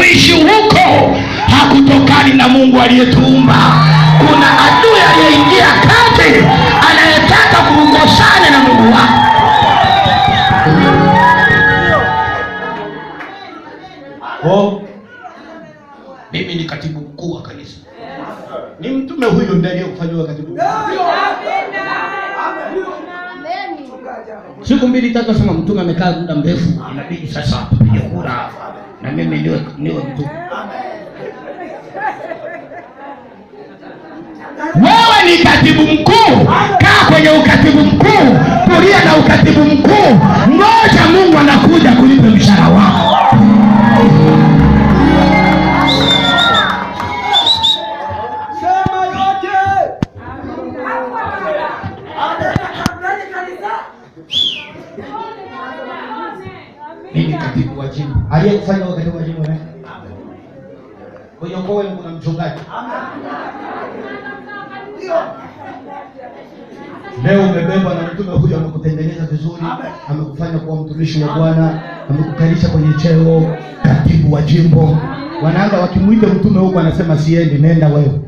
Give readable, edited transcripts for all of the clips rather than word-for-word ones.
kuishi huko hakutokani na Mungu aliyetuumba. Kuna adui aliyeingia kati anayetaka kukosana na Mungu wako. Mimi ni katibu mkuu wa kanisa. Ni mtume huyo ndiye aliyefanywa katibu mkuu. Siku 2-3 sema mtume amekaa muda mrefu, inabidi sasa tupige kura na mimi niwe mtume. Wewe ni katibu mkuu, kaa kwenye ukatibu mkuu, kulia na ukatibu mkuu, ngoja Mungu anakuja kulipa mshahara wako. Mimi katibu wa jimbo. Aliyekufanya katibu wa jimbo nani? Kwenye ukoo wenu kuna mchungaji. Leo umebebwa na mtume huyu, amekutengeneza vizuri, amekufanya kuwa mtumishi wa Bwana, amekukalisha kwenye cheo katibu wa jimbo. Wanaanza wakimuita mtume huko anasema siendi, nenda wewe.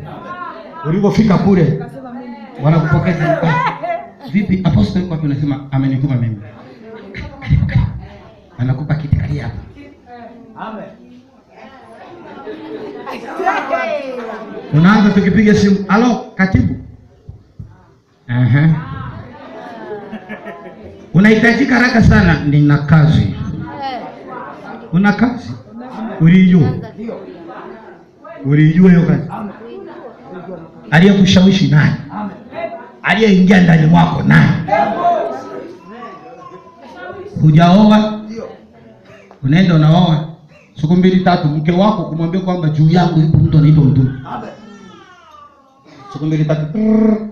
Ulipofika kule wanakupokeza. Vipi apostle yuko hapo, unasema amenituma mimi. Anakupa kiti kali hapa. Amen. Unaanza tukipiga simu, "Halo, katibu." Unahitajika haraka sana, nina kazi. Una kazi? Ulijua hiyo kazi? Aliyekushawishi nani? Aliyeingia ndani mwako nani? Hujaoa, unaenda unaoa, siku 2-3 mke wako kumwambia kwamba juu yangu yupo mtu anaitwa mtume. Siku 2-3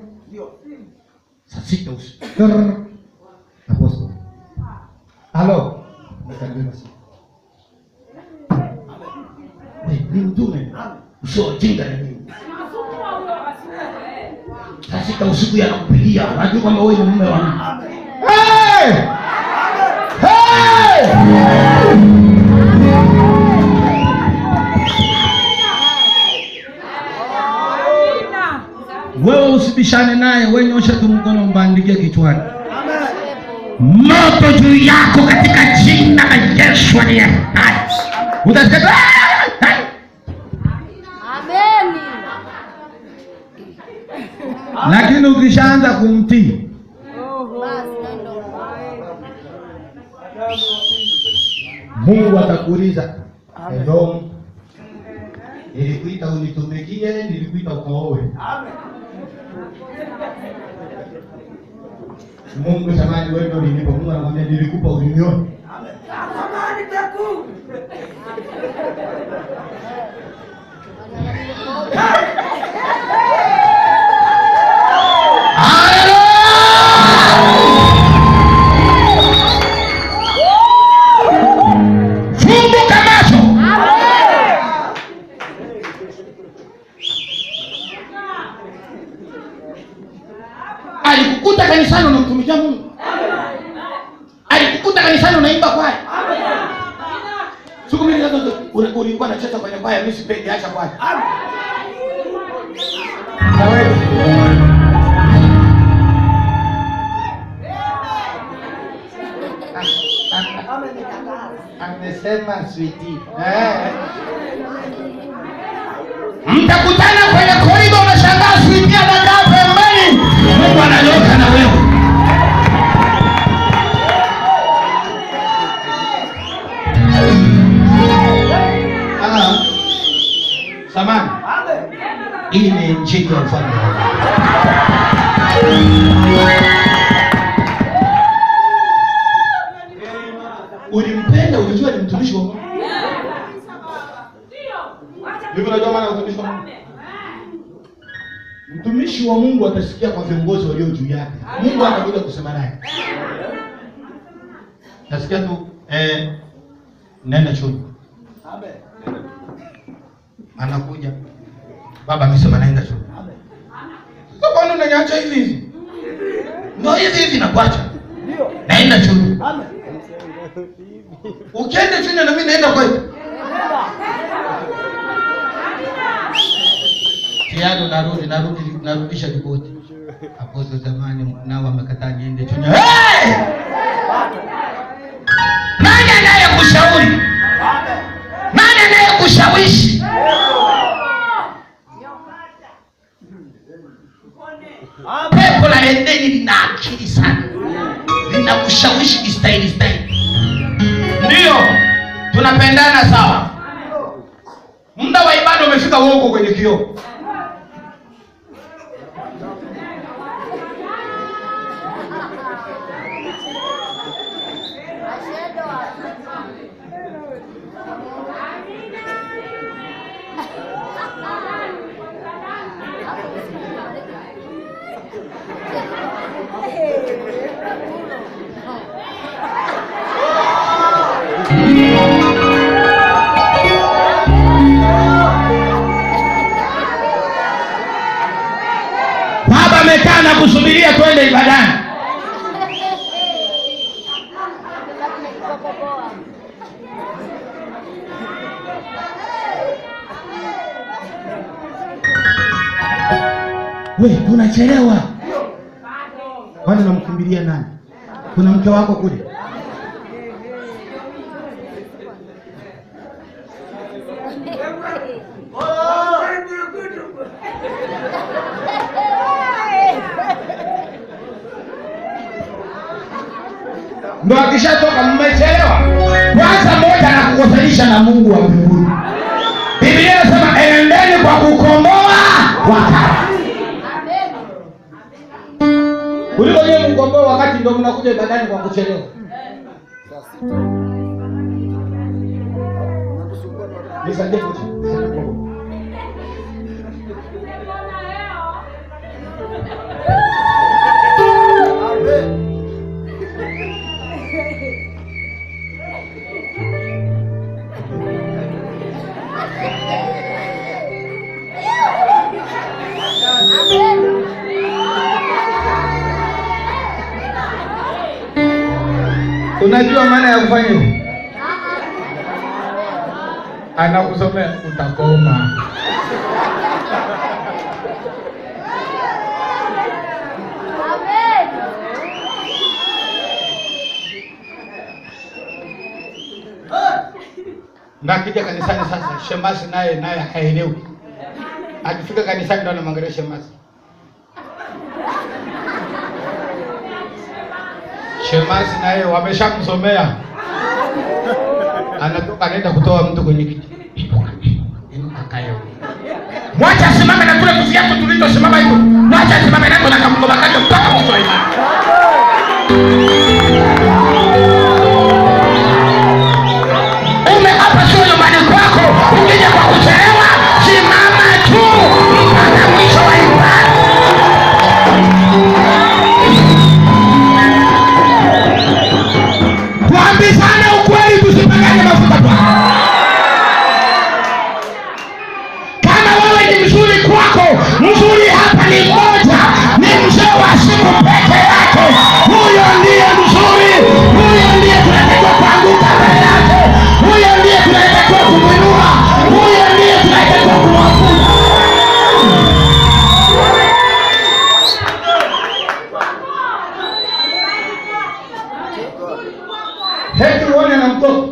saa 6 usiku. Apostle. Halo. Ni mtume. Sio jinga na mimi. Saa 6 usiku yanakupigia, unajua kwamba wewe ni mume wangu. Hey! Hey! Wewe usibishane naye, wewe nyosha tu mkono mbandike kichwani. Moto juu yako katika jina la Yesu aliye hai. Utasikia amen. Lakini ukishaanza kumtii, Mungu atakuuliza, "Hello, nilikuita unitumikie, nilikuita ukaoe." Mungu jamani, wewe ndio ulinipa. Mungu anamwambia nilikupa unione. Alikukuta kanisani unamtumikia Mungu. Alikukuta kanisani unaimba kwaya. Siku 2 ulikuwa unacheza kwenye kwaya, mimi sipendi, acha kwaya. Na wewe amesema sweetie. Mtakutana kwenye korido, unashangaa sweetie anakaa pembeni. Mungu analoka na wewe. Samani. Hii ni injili ya ufalme wa Mungu. Ulimpenda, ulijua ni mtumishi wa Mungu. Hivi unajua maana ya utumishi wa Mungu? Mtumishi wa Mungu atasikia kwa viongozi walio juu yake. Mungu anakuja kusema naye. Atasikia tu nenda chuo. Amen. Anakuja. Baba amesema naenda chuo. Amen. Sasa kwani unaniacha hivi hivi? Ndio hivi hivi nakuacha. Ndio. Naenda chuo. Amen. Ukienda chuo na mimi naenda kwetu. Njiani narudisha ripoti. Hapo zamani nao wamekataa niende Chunya. Nani anayekushauri? Nani anayekushawishi? Pepo la Edeni lina akili sana. Linakushawishi style. Ndio. Tunapendana sawa. Muda wa ibada umefika, uongo kwenye kioo. Baba amekaa na kusubiria twende ibadani. We, tunachelewa. Kwani unamkimbilia nani? Kuna mke wako kule? Ndio akishatoka mmechelewa. Kwanza moja na kukutanisha na Mungu wa mbinguni. Biblia inasema enendeni kwa kukomboa wakati. Kuliko yeye mkomboa wakati ndio mnakuja ibadani kwa kuchelewa. Nisaidie kocha. Unajua maana ya kufanya hivyo? Anakusomea utakoma. Na kija kanisani sasa, shemasi naye haelewi. Akifika kanisani ndo anamwangalia shemasi. Shemasi naye wameshamsomea. Anatoka anaenda kutoa mtu kwenye kiti. Akayo. Mwacha simame na kule kuziapo tulizosimama hivyo. Mwacha simame na kuna kamgoma kando mpaka mwisho wa ibada. Hapa sio nyumbani kwako. Ukija kwa kuchelewa, simama tu mpaka mwisho wa ibada. Tuambizane ukweli, tusipangane mafuta tu. Kama wewe ni mzuri kwako, mzuri hapa ni mmoja, ni mzee wa siku peke yake. Huyo ndiye mzuri, huyo ndiye tunatakiwa kuanguka mbele yake. Huyo ndiye tunatakiwa kumwinua, huyo ndiye tunatakiwa kumwabudu. Heti uone na mtoto.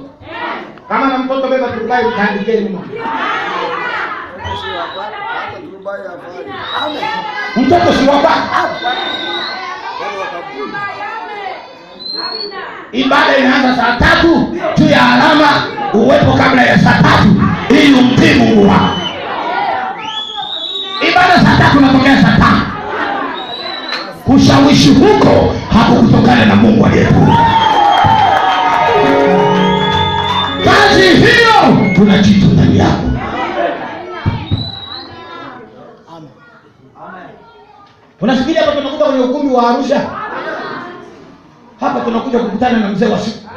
Kama na mtoto beba tubai utandike nyuma. Mtoto si wapa. Ibada inaanza saa 3 juu ya alama uwepo kabla ya saa 3 ili umtii Mungu wako. Ibada saa 3 unatokea saa 5. Kushawishi huko hakukutokana na Mungu aliyetuumba. Kazi hiyo kuna kitu ndani yako. Unafikiri hapa tunakuja kwenye ukumbi wa Arusha? Hapa tunakuja kukutana na mzee wa siku.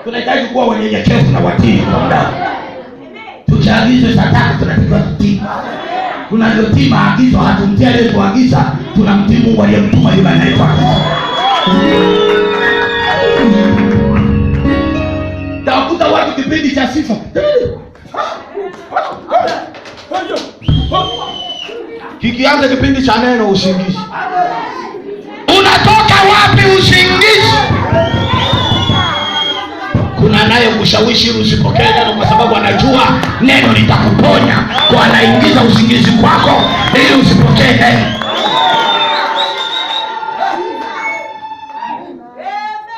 Tunahitaji kuwa wanyenyekevu na watii kwa muda. Tukiagizwa saa 3 tunatakiwa kutii. Tunavyotii maagizo, hatumtii aliyetuagiza, tunamtii Mungu aliyemtuma yule anayetuagiza. Takuta watu kipindi cha sifa. Kikianza kipindi cha neno usingizi. Unatoka wapi usingizi? Kuna naye kushawishi usipokee neno kwa sababu anajua neno litakuponya. Kwa anaingiza usingizi kwako ili usipokee neno.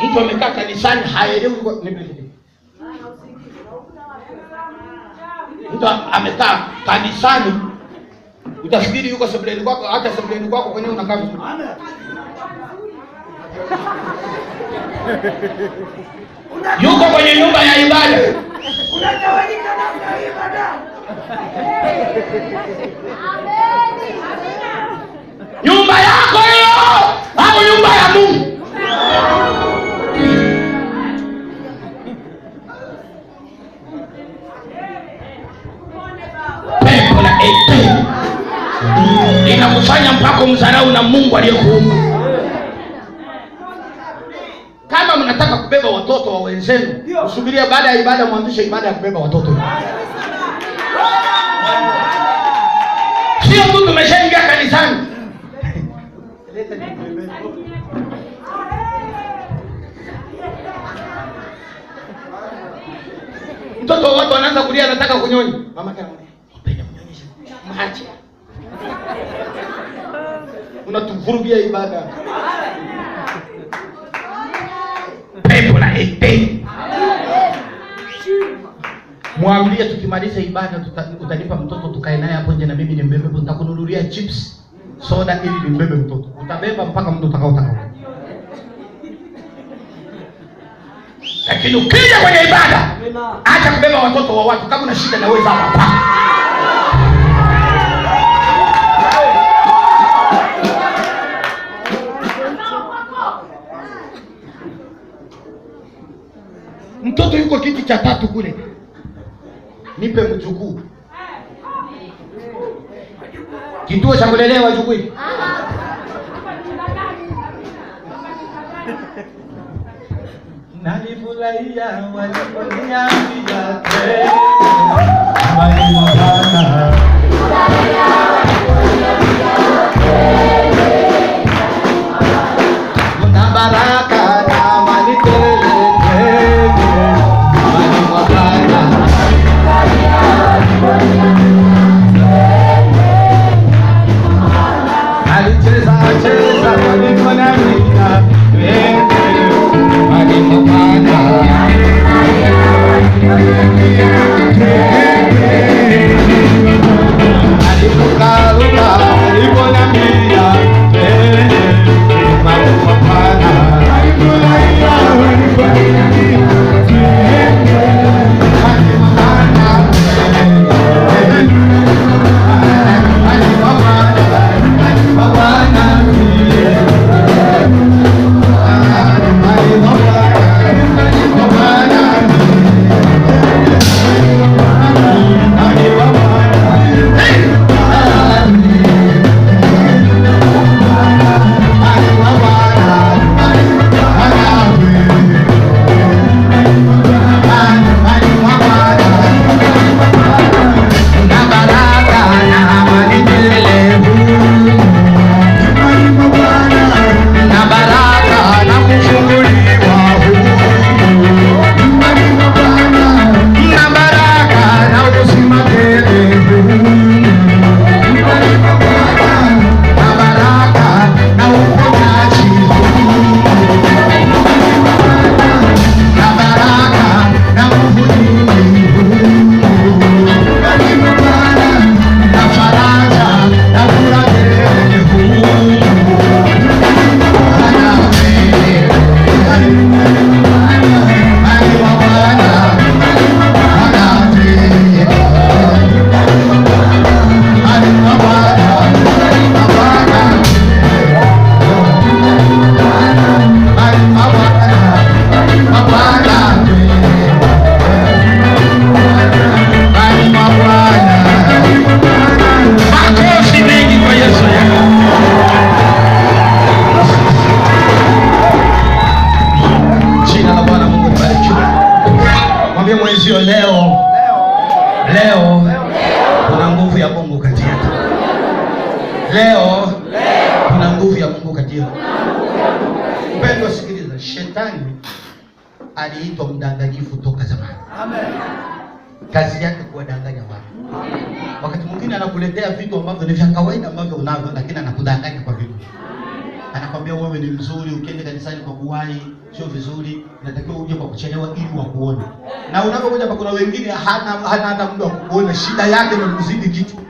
Mtu amekaa kanisani haelewi mtu amekaa kanisani utafikiri yuko sebuleni kwako, hata sebuleni kwako kwenye unakaa vizuri. Yuko kwenye nyumba ya ibada. Unatawanyika na ibada. Nyumba yako hiyo au nyumba ya Mungu? Pepo la ete linakufanya mpaka mdharau na Mungu aliyekuumba. Kama mnataka kubeba watoto wa wenzenu, usubiria baada ya ibada mwanzishe ibada ya kubeba watoto. Sio tu tumeshaingia kanisani. Mtoto watu wanaanza kulia anataka kunyonya. Mama kana mpenda mnyonyeshe. Maache. Unatuvurugia ibada. Pepo la ete. Mwambie tukimaliza ibada utanipa mtoto tukae naye hapo nje na mimi nimbebe, nitakununulia chips, soda ili nimbebe mtoto. Utabeba mpaka mtu utakaotaka. Lakini ukija kwenye ibada, acha kubeba watoto wa watu. Kama una shida na wewe hapa. Mtoto yuko kiti cha 3 kule. Nipe mjukuu. Kituo cha kulelea wajukuu. Nalifurahia waliponiambia bali mwana. Kuna baraka na mali tele. Leo kuna nguvu ya Mungu kati yetu. Leo kuna nguvu ya Mungu kati yetu. Mpendwa, sikiliza, shetani aliitwa mdanganyifu toka zamani. Amen. Kazi yake kuwadanganya watu. Wakati mwingine anakuletea vitu ambavyo ni vya kawaida ambavyo unavyo, lakini anakudanganya kwa vitu. Anakwambia wewe ni mzuri, ukienda kanisani kwa kuwahi sio vizuri, unatakiwa uje kwa kuchelewa ili wakuone. Na unapokuja hapa kuna wengine hana hata muda wa kukuona, shida yake ni mzidi kichwa.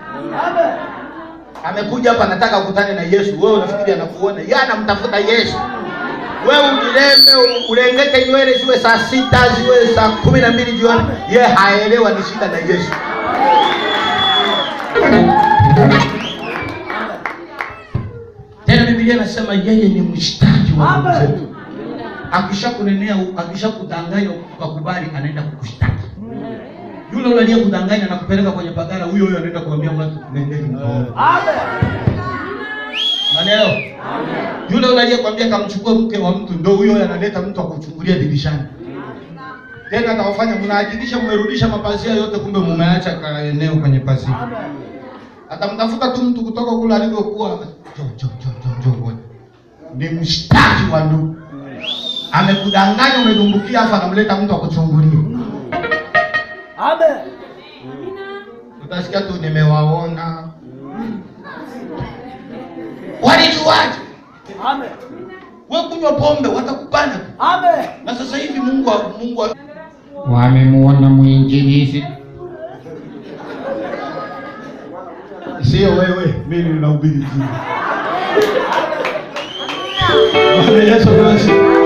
Amen. Amekuja hapa anataka kukutana na Yesu, wewe unafikiri anakuona, yeye anamtafuta Yesu. Wewe ujileme, ulengete nywele ziwe saa 6, ziwe saa 12 jioni, yeye haelewa ni shida na Yesu. Tena Biblia inasema yeye ni mshtaji wa ndugu zetu. Akishakunenea, akishakudanganya ukakubali, anaenda kukushtaki. Yule yule aliyekudanganya na kupeleka kwenye pagara, huyo anaenda kuambia watu nendeni mtoni. Amen. Maneno. Amen. Yule yule aliyekwambia kamchukua mke wa mtu, ndio huyo analeta mtu akuchungulia dirishani. Tena atawafanya mnaajibisha, mmerudisha mapazia yote, kumbe mumeacha kaeneo kwenye pazia. Amen. Atamtafuta tu mtu kutoka kule alikokuwa. Njoo. Ni mshtaki wa ndugu. Amekudanganya, umedumbukia, afa anamleta mtu akuchungulia. Amen. Utasikia tu nimewaona. Walijuaje? Amen. Wewe kunywa pombe watakupanda. Amen. Na sasa hivi Mungu wamemuona mwinjilizi. Sio wewe, mimi ninahubiri Injili. Bwana Yesu asifiwe.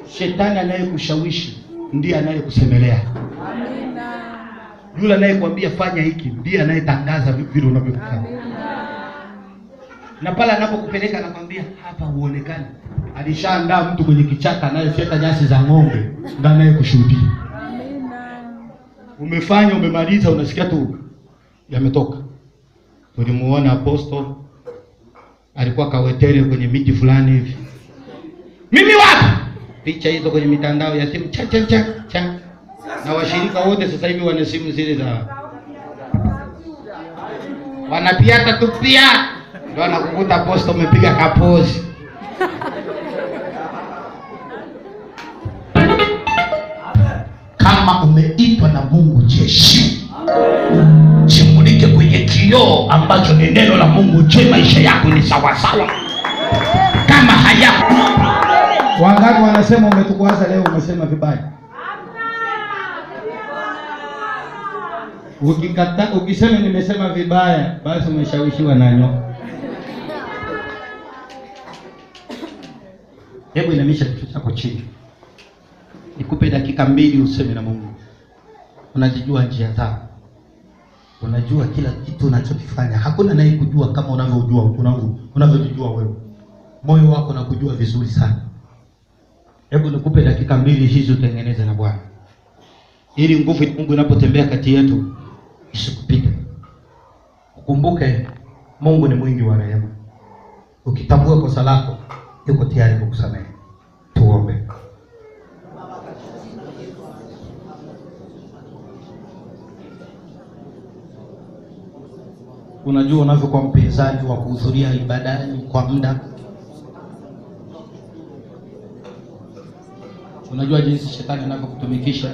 Shetani anayekushawishi ndiye anayekusemelea. Amina. Yule anayekwambia fanya hiki ndiye anayetangaza vile unavyofanya. Na pale anapokupeleka anakwambia hapa uonekane, alishaandaa mtu kwenye kichaka anayefyeka nyasi za ng'ombe ndiye anayekushuhudia. Amina. Umefanya, umemaliza, unasikia tu yametoka. Tulimuona Apostle alikuwa kawetele kwenye miti fulani hivi. Mimi wapi? Picha hizo kwenye mitandao ya simu cha. Na washirika wote sasa hivi wana simu zile za wanapiata tu pia. Ndio anakukuta Apostle umepiga kapozi. Kama umeitwa na Mungu jeshi, chimulike kwenye kioo ambacho ni neno la Mungu. Je, maisha yako ni sawa sawa? Kama hayako, wangapi wanasema umetukwaza leo, umesema vibaya? Ukisema nimesema vibaya, basi umeshawishiwa na nyoka. Hebu inamisha kichwa chako chini. Nikupe dakika 2 useme na Mungu. Unajijua njia zako. Unajua kila kitu unachokifanya. Hakuna anayekujua kama unavyojua wewe. Moyo wako unakujua vizuri sana. Hebu nikupe dakika 2 hizo utengeneze na Bwana. Ili nguvu ya Mungu inapotembea kati yetu isikupite. Ukumbuke Mungu ni mwingi wa rehema. Ukitambua kosa lako, yuko tayari kukusamehe. Tuombe. Unajua unavyokuwa mpinzani wa kuhudhuria ibadani kwa muda. Unajua jinsi shetani anavyokutumikisha.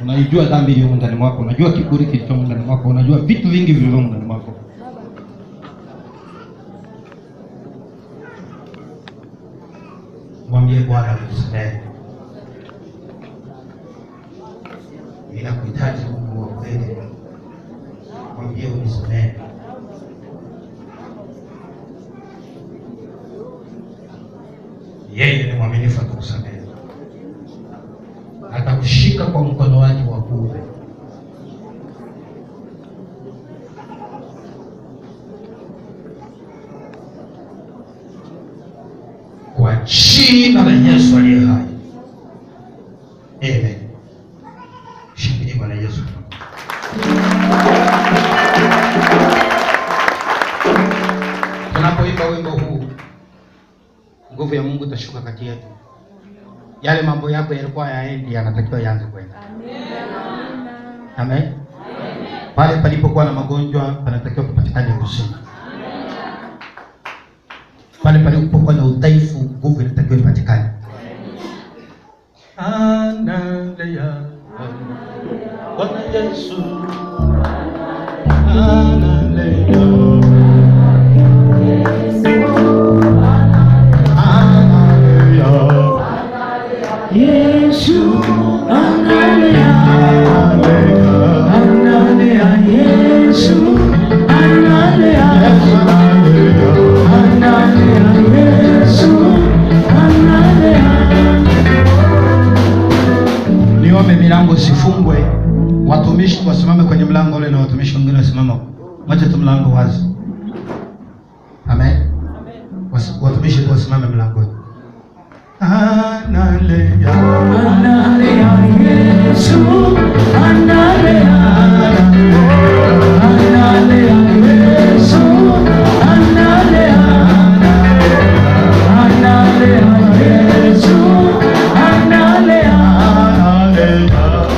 Unajua dhambi iliyo ndani mwako, unajua kiburi kilicho ndani mwako, unajua vitu vingi vilivyo ndani mwako. Mwambie Bwana unisamehe. Ninakuhitaji Mungu wa kweli. Mwambie unisamehe. Yeye ni mwaminifu atakusamehe. Atakushika kwa mkono wake wa kuume. Kwa jina la Yesu aliye hai. Amen. Shangilia Bwana Yesu. Tunapoimba wimbo huu, nguvu ya Mungu itashuka kati yetu. Yale mambo yako yalikuwa yaendi, yanatakiwa yaanze kwenda. Amen. Amen. Pale palipokuwa na magonjwa panatakiwa kupatikana uzima. Pale palipokuwa na udhaifu, nguvu inatakiwa ipatikane. Haleluya. Bwana Yesu. Haleluya. Yesu, haleluya. Haleluya Yesu, haleluya. Haleluya Yesu, haleluya. Niombe milango sifungwe. Watumishi wasimame kwenye mlango ule na watumishi wengine wasimama. Mwache tu mlango wazi. Amen. Watumishi wasimame mlangoni. Haleluya. Haleluya Yesu. Haleluya. Haleluya Yesu. Haleluya. Haleluya Yesu. Haleluya.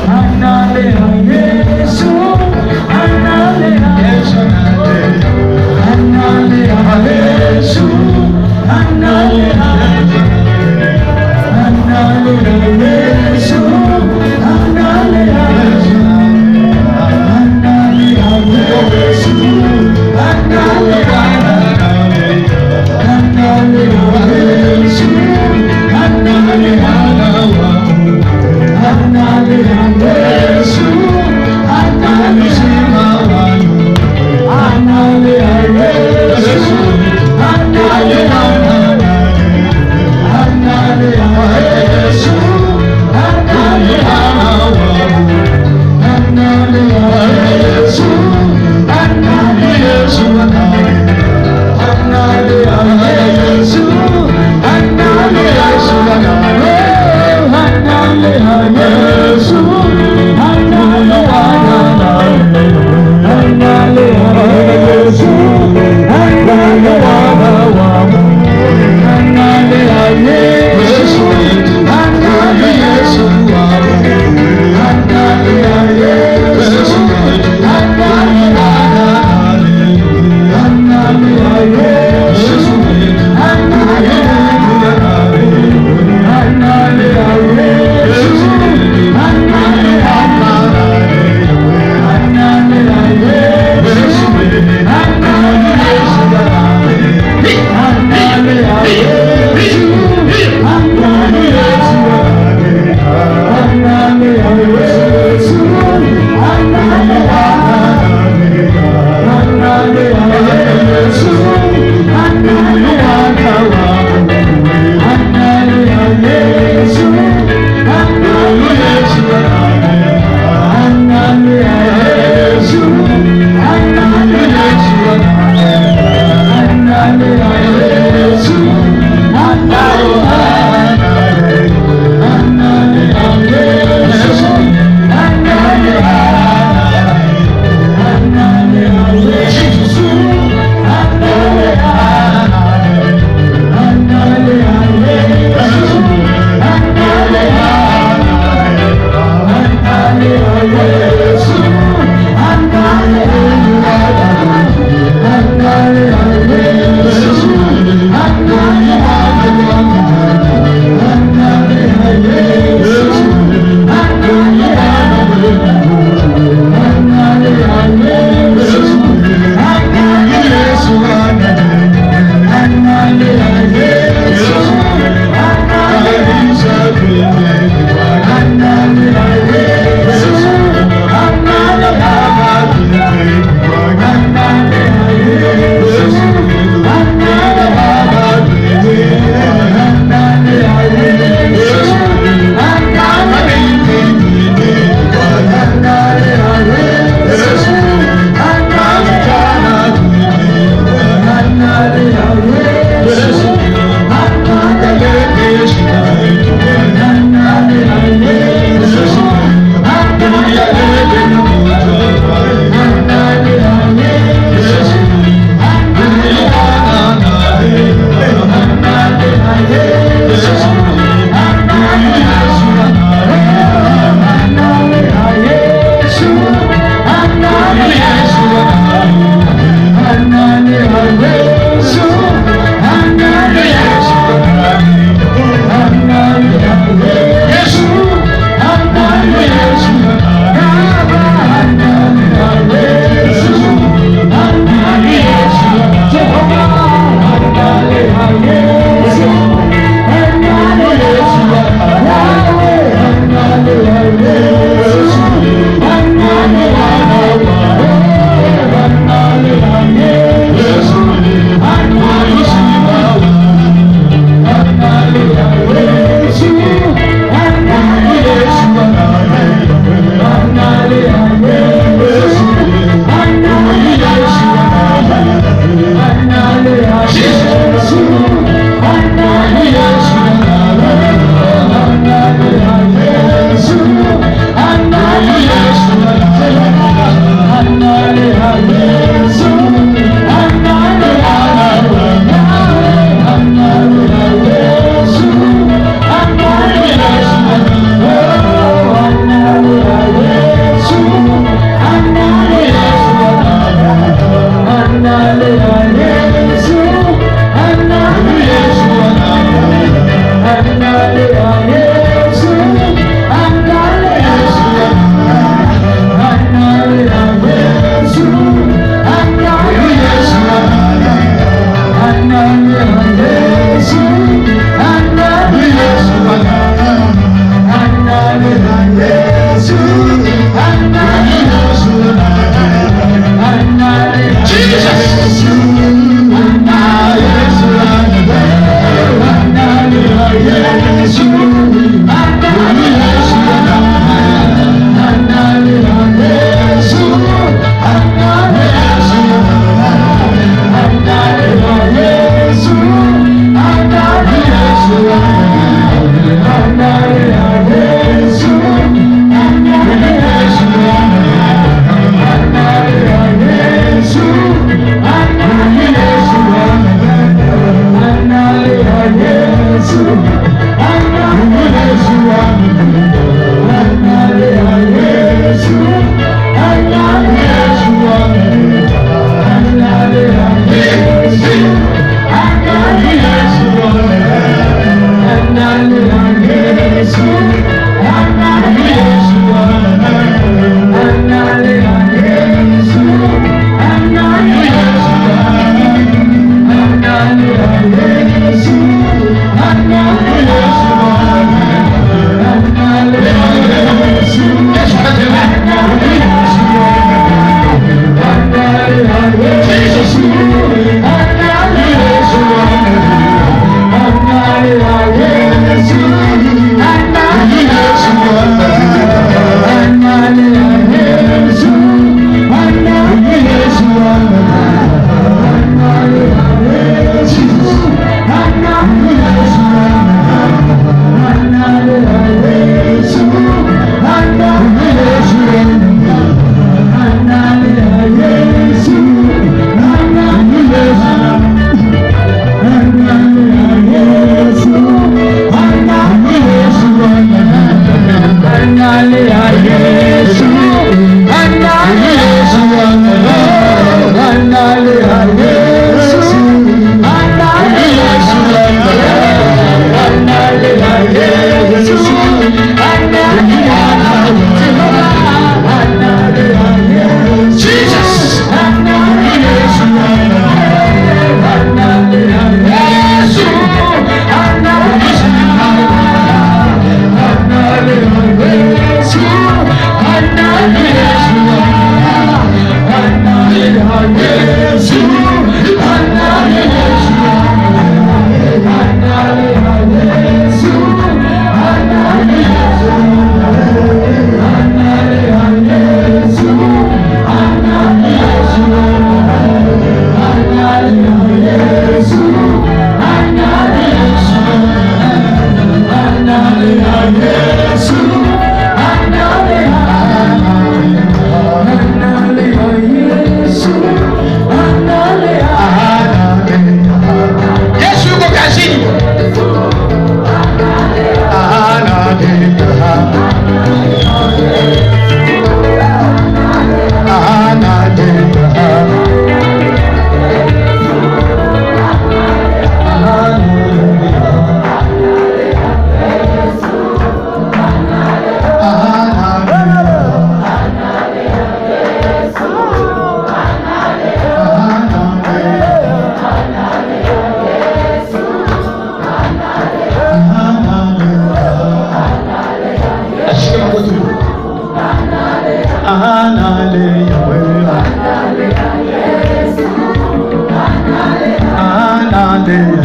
Haleluya Yesu. Haleluya. Haleluya Yesu. Haleluya. Hallelujah, Yesu, hallelujah,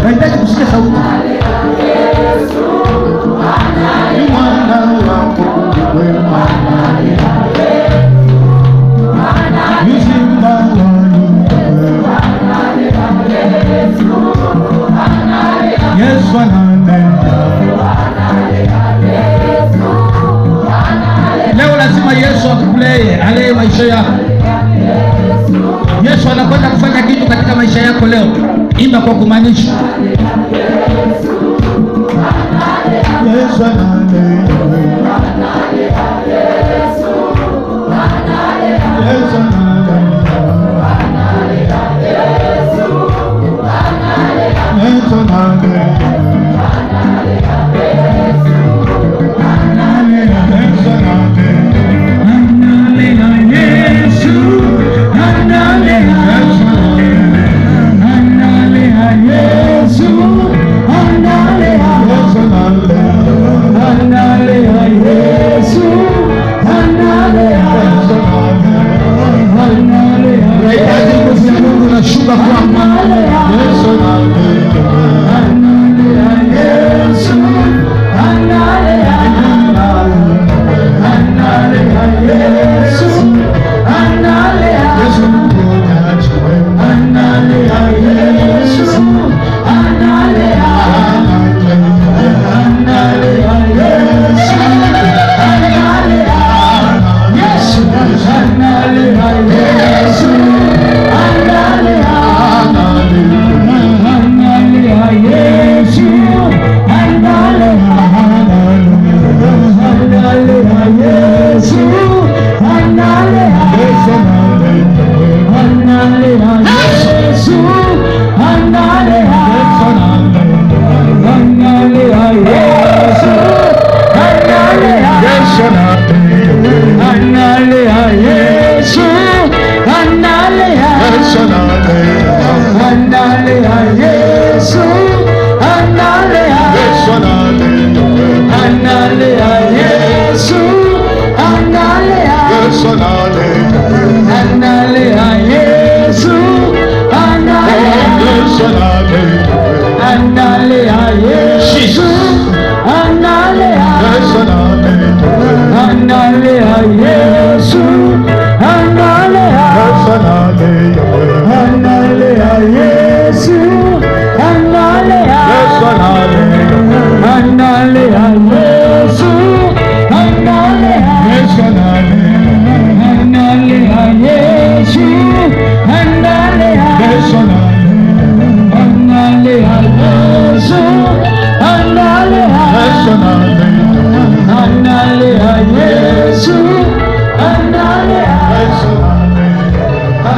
Nahitaji kusikia sauti. Mwana wako mwema, mzima wa Yesu ananena. Leo lazima Yesu akuplay ale maisha yako. Yesu anakwenda kufanya kitu katika maisha yako leo. Imba kwa kumaanisha. Yesu ananena. Yesu ananena. Yesu ananena. Anale analea Yesu, analea Yesu,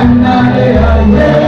analea Yesu.